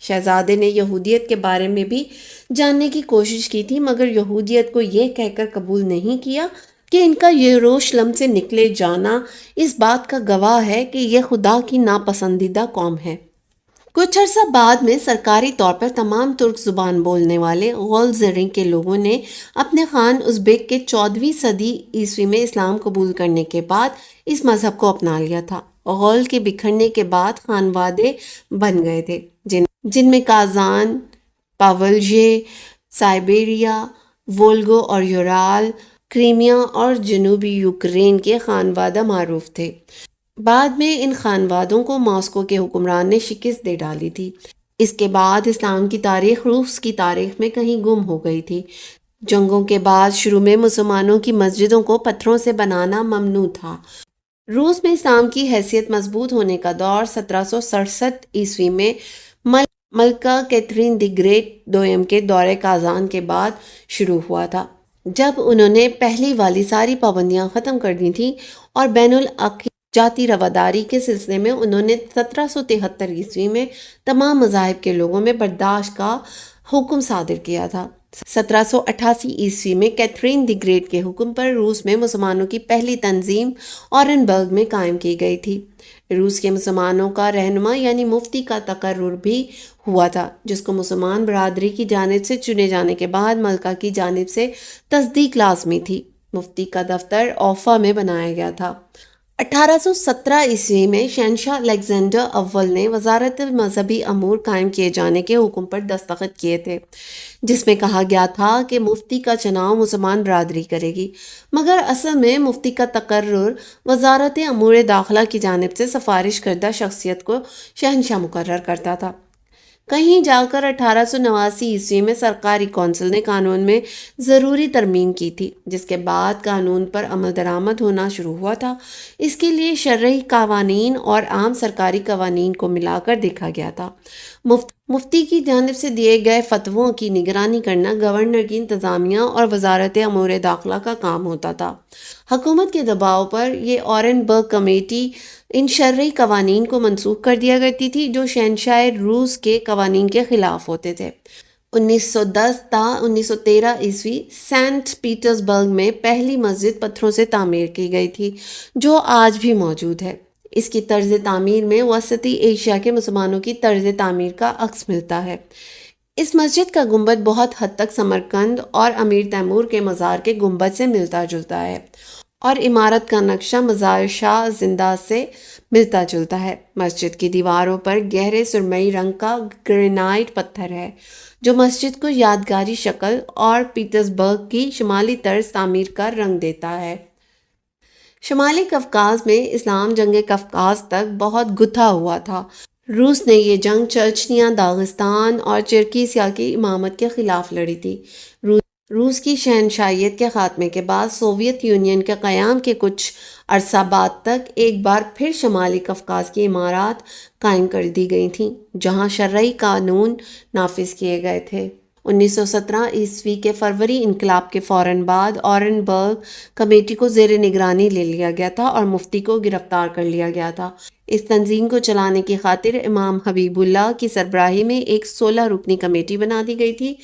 شہزادے نے یہودیت کے بارے میں بھی جاننے کی کوشش کی تھی، مگر یہودیت کو یہ کہہ کر قبول نہیں کیا کہ ان کا یروشلم سے نکلے جانا اس بات کا گواہ ہے کہ یہ خدا کی ناپسندیدہ قوم ہے۔ کچھ عرصہ بعد میں سرکاری طور پر تمام ترک زبان بولنے والے غول زرنگ کے لوگوں نے اپنے خان ازبیک کے 14ویں صدی عیسوی میں اسلام قبول کرنے کے بعد اس مذہب کو اپنا لیا تھا۔ غول کے بکھرنے کے بعد خانوادے بن گئے تھے جن میں کازان، پاولژے، سائبیریا، وولگو اور یورال، کریمیا اور جنوبی یوکرین کے خانوادہ معروف تھے۔ بعد میں ان خانوادوں کو ماسکو کے حکمران نے شکست دے ڈالی تھی۔ اس کے بعد اسلام کی تاریخ روس کی تاریخ میں کہیں گم ہو گئی تھی۔ جنگوں کے بعد شروع میں مسلمانوں کی مسجدوں کو پتھروں سے بنانا ممنوع تھا۔ روس میں اسلام کی حیثیت مضبوط ہونے کا دور 1767 عیسوی میں ملکہ کیتھرین دی گریٹ دوئم کے دورِ کازان کے بعد شروع ہوا تھا، جب انہوں نے پہلی والی ساری پابندیاں ختم کر دی تھیں، اور بین الاقوامی جاتی رواداری کے سلسلے میں انہوں نے 1773 عیسوی میں تمام مذاہب کے لوگوں میں برداشت کا حکم صادر کیا تھا۔ 1788 عیسوی میں کیتھرین دی گریٹ کے حکم پر روس میں مسلمانوں کی پہلی تنظیم اورنبرگ میں قائم کی گئی تھی۔ روس کے مسلمانوں کا رہنما یعنی مفتی کا تقرر بھی ہوا تھا، جس کو مسلمان برادری کی جانب سے چنے جانے کے بعد ملکہ کی جانب سے تصدیق لازمی تھی۔ مفتی کا دفتر اوفا میں بنایا گیا تھا۔ 1817 عیسوی میں شہنشاہ الیگزینڈر اول نے وزارت مذہبی امور قائم کیے جانے کے حکم پر دستخط کیے تھے، جس میں کہا گیا تھا کہ مفتی کا چناؤ مسلمان برادری کرے گی، مگر اصل میں مفتی کا تقرر وزارت امور داخلہ کی جانب سے سفارش کردہ شخصیت کو شہنشاہ مقرر کرتا تھا۔ کہیں جا کر 1889 عیسوی میں سرکاری کونسل نے قانون میں ضروری ترمیم کی تھی، جس کے بعد قانون پر عمل درآمد ہونا شروع ہوا تھا۔ اس کے لیے شرعی قوانین اور عام سرکاری قوانین کو ملا کر دیکھا گیا تھا۔ مفتی کی جانب سے دیے گئے فتووں کی نگرانی کرنا گورنر کی انتظامیہ اور وزارت امور داخلہ کا کام ہوتا تھا۔ حکومت کے دباؤ پر یہ اورنبرگ کمیٹی ان شرعی قوانین کو منسوخ کر دیا کرتی تھی جو شہنشاہ روس کے قوانین کے خلاف ہوتے تھے۔ 1910 تا 1913 عیسوی سینٹ پیٹرزبرگ میں پہلی مسجد پتھروں سے تعمیر کی گئی تھی، جو آج بھی موجود ہے۔ اس کی طرز تعمیر میں وسطی ایشیا کے مسلمانوں کی طرز تعمیر کا عکس ملتا ہے۔ اس مسجد کا گنبد بہت حد تک سمرقند اور امیر تیمور کے مزار کے گنبد سے ملتا جلتا ہے، اور عمارت کا نقشہ مزار شاہ زندہ سے ملتا جلتا ہے۔ مسجد کی دیواروں پر گہرے سرمئی رنگ کا گرینائٹ پتھر ہے، جو مسجد کو یادگاری شکل اور پیٹرزبرگ کی شمالی طرز تعمیر کا رنگ دیتا ہے۔ شمالی قفقاز میں اسلام جنگ قفقاز تک بہت گتھا ہوا تھا۔ روس نے یہ جنگ چچنیا، داغستان اور چرکیسیا کی امامت کے خلاف لڑی تھی۔ روس کی شہنشاہیت کے خاتمے کے بعد سوویت یونین کے قیام کے کچھ عرصہ بعد تک ایک بار پھر شمالی قفقاز کی امارات قائم کر دی گئی تھیں، جہاں شرعی قانون نافذ کیے گئے تھے۔ 1917 عیسوی کے فروری انقلاب کے فوراً بعد اورنبرگ کمیٹی کو زیر نگرانی لے لیا گیا تھا اور مفتی کو گرفتار کر لیا گیا تھا۔ اس تنظیم کو چلانے کی خاطر امام حبیب اللہ کی سربراہی میں ایک 16 رکنی کمیٹی بنا دی گئی تھی۔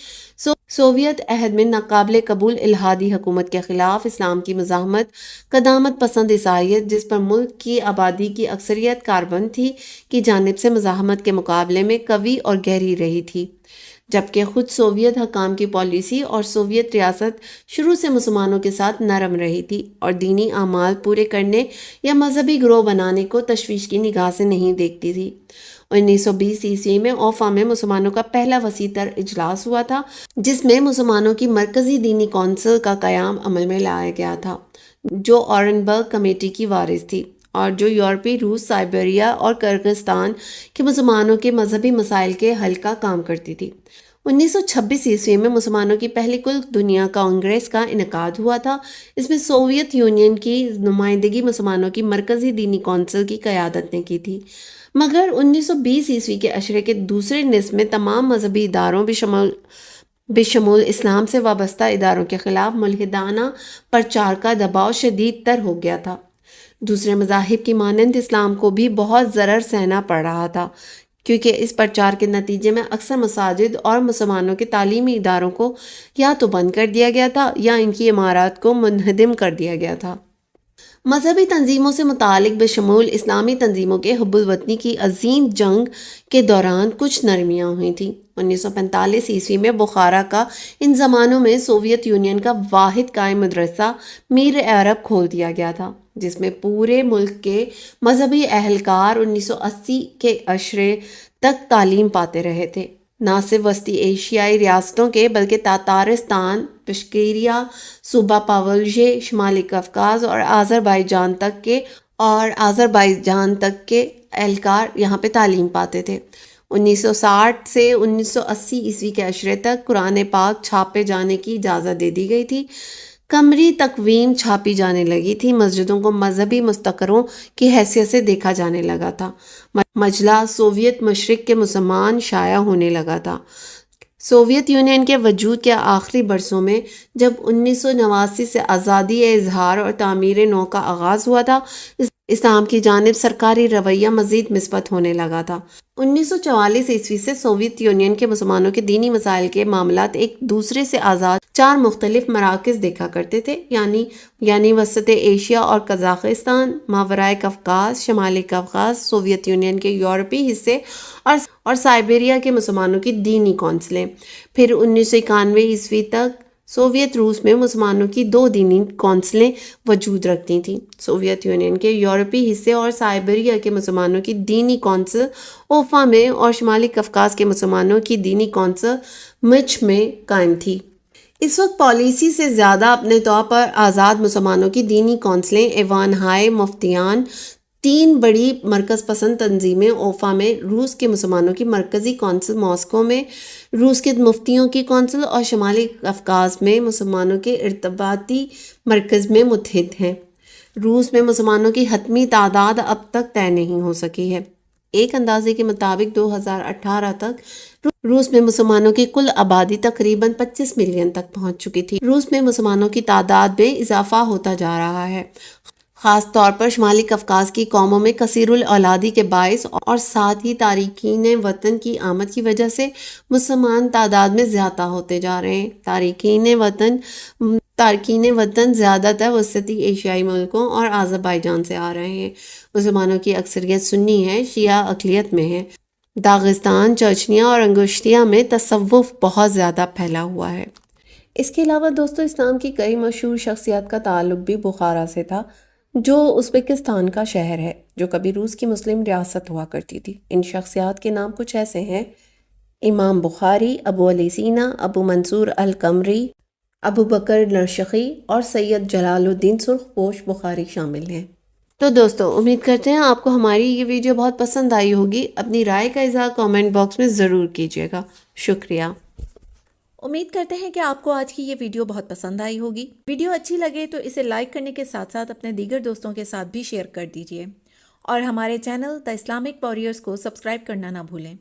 سوویت عہد میں ناقابل قبول الحادی حکومت کے خلاف اسلام کی مزاحمت، قدامت پسند عیسائیت جس پر ملک کی آبادی کی اکثریت کاربن تھی کی جانب سے مزاحمت کے مقابلے میں قوی اور گہری رہی تھی، جبکہ خود سوویت حکام کی پالیسی اور سوویت ریاست شروع سے مسلمانوں کے ساتھ نرم رہی تھی اور دینی اعمال پورے کرنے یا مذہبی گروہ بنانے کو تشویش کی نگاہ سے نہیں دیکھتی تھی۔ 1920 عیسوی میں اوفا میں مسلمانوں کا پہلا وسیع تر اجلاس ہوا تھا، جس میں مسلمانوں کی مرکزی دینی کونسل کا قیام عمل میں لایا گیا تھا، جو اورنبرگ کمیٹی کی وارث تھی اور جو یورپی روس، سائبیریا اور کرغزستان کے مسلمانوں کے مذہبی مسائل کے حل کا کام کرتی تھی۔ 1926 عیسوی میں مسلمانوں کی پہلی کل دنیا کانگریس کا انعقاد ہوا تھا۔ اس میں سوویت یونین کی نمائندگی مسلمانوں کی مرکزی دینی کونسل کی قیادت نے کی تھی، مگر 1920 عیسوی کے عشرے کے دوسرے نصف میں تمام مذہبی اداروں بشمول اسلام سے وابستہ اداروں کے خلاف ملحدانہ پرچار کا دباؤ شدید تر ہو گیا تھا۔ دوسرے مذاہب کی مانند اسلام کو بھی بہت ضرر سہنا پڑ رہا تھا، کیونکہ اس پرچار کے نتیجے میں اکثر مساجد اور مسلمانوں کے تعلیمی اداروں کو یا تو بند کر دیا گیا تھا یا ان کی عمارات کو منہدم کر دیا گیا تھا۔ مذہبی تنظیموں سے متعلق بشمول اسلامی تنظیموں کے حب الوطنی کی عظیم جنگ کے دوران کچھ نرمیاں ہوئی تھیں۔ 1945 میں بخارا کا ان زمانوں میں سوویت یونین کا واحد قائم مدرسہ میر عرب کھول دیا گیا تھا، جس میں پورے ملک کے مذہبی اہلکار 1980 کے عشرے تک تعلیم پاتے رہے تھے۔ نہ صرف وسطی ایشیائی ریاستوں کے بلکہ تاتارستان، بشکیریا، صوبہ پاولژے، شمالی قفقاز اور آذربائیجان تک کے اہلکار یہاں پہ تعلیم پاتے تھے۔ 1960 سے 1980 کے عشرے تک قرآن پاک چھاپے جانے کی اجازت دے دی گئی تھی۔ قمری تقویم چھاپی جانے لگی تھی۔ مسجدوں کو مذہبی مستقروں کی حیثیت سے دیکھا جانے لگا تھا۔ مجلہ سوویت مشرق کے مسلمان شائع ہونے لگا تھا۔ سوویت یونین کے وجود کے آخری برسوں میں جب 1989 سے آزادی اظہار اور تعمیر نو کا آغاز ہوا تھا، اسلام کی جانب سرکاری رویہ مزید مثبت ہونے لگا تھا۔ 1944 سے سوویت یونین کے مسلمانوں کے دینی مسائل کے معاملات ایک دوسرے سے آزاد 4 مختلف مراکز دیکھا کرتے تھے، یعنی وسط ایشیا اور قزاقستان، ماورائے قفقاز، شمالی قفقاز، سوویت یونین کے یورپی حصے اور سائبیریا کے مسلمانوں کی دینی کونسلیں۔ پھر 1991 تک سوویت روس میں مسلمانوں کی 2 دینی کونسلیں وجود رکھتی تھیں۔ سوویت یونین کے یورپی حصے اور سائبیریا کے مسلمانوں کی دینی کونسل اوفا میں اور شمالی قفقاز کے مسلمانوں کی دینی کونسل مچ میں قائم تھی۔ اس وقت پالیسی سے زیادہ اپنے طور پر آزاد مسلمانوں کی دینی کونسلیں، ایوان ہائے مفتیان، 3 بڑی مرکز پسند تنظیمیں اوفا میں، روس کے مسلمانوں کی مرکزی کونسل ماسکو میں، روس کے مفتیوں کی کونسل اور شمالی قفقاز میں مسلمانوں کے ارتباطی مرکز میں متحد ہیں۔ روس میں مسلمانوں کی حتمی تعداد اب تک طے نہیں ہو سکی ہے۔ ایک اندازے کے مطابق 2018 تک روس میں مسلمانوں کی کل آبادی تقریباً 25 ملین تک پہنچ چکی تھی۔ روس میں مسلمانوں کی تعداد میں اضافہ ہوتا جا رہا ہے، خاص طور پر شمالی قفقاز کی قوموں میں کثیر الاولادی کے باعث اور ساتھ ہی تارکین وطن کی آمد کی وجہ سے مسلمان تعداد میں زیادہ ہوتے جا رہے ہیں۔ تارکین وطن زیادہ تر وسطی ایشیائی ملکوں اور آذربائیجان سے آ رہے ہیں۔ مسلمانوں کی اکثریت سنی ہے، شیعہ اقلیت میں ہے۔ داغستان، چچنیا اور انگوشتیا میں تصوف بہت زیادہ پھیلا ہوا ہے۔ اس کے علاوہ دوستو، اسلام کی کئی مشہور شخصیات کا تعلق بھی بخارا سے تھا، جو ازبکستان کا شہر ہے، جو کبھی روس کی مسلم ریاست ہوا کرتی تھی۔ ان شخصیات کے نام کچھ ایسے ہیں: امام بخاری، ابو علی سینا، ابو منصور القمری، ابو بکر نرشقی اور سید جلال الدین سرخ پوش بخاری شامل ہیں۔ تو دوستو، امید کرتے ہیں آپ کو ہماری یہ ویڈیو بہت پسند آئی ہوگی۔ اپنی رائے کا اظہار کامنٹ باکس میں ضرور کیجیے گا۔ شکریہ۔ امید کرتے ہیں کہ آپ کو آج کی یہ ویڈیو بہت پسند آئی ہوگی۔ ویڈیو اچھی لگے تو اسے لائک کرنے کے ساتھ ساتھ اپنے دیگر دوستوں کے ساتھ بھی شیئر کر دیجیے، اور ہمارے چینل دی اسلامک واریئرز کو سبسکرائب کرنا نہ بھولیں۔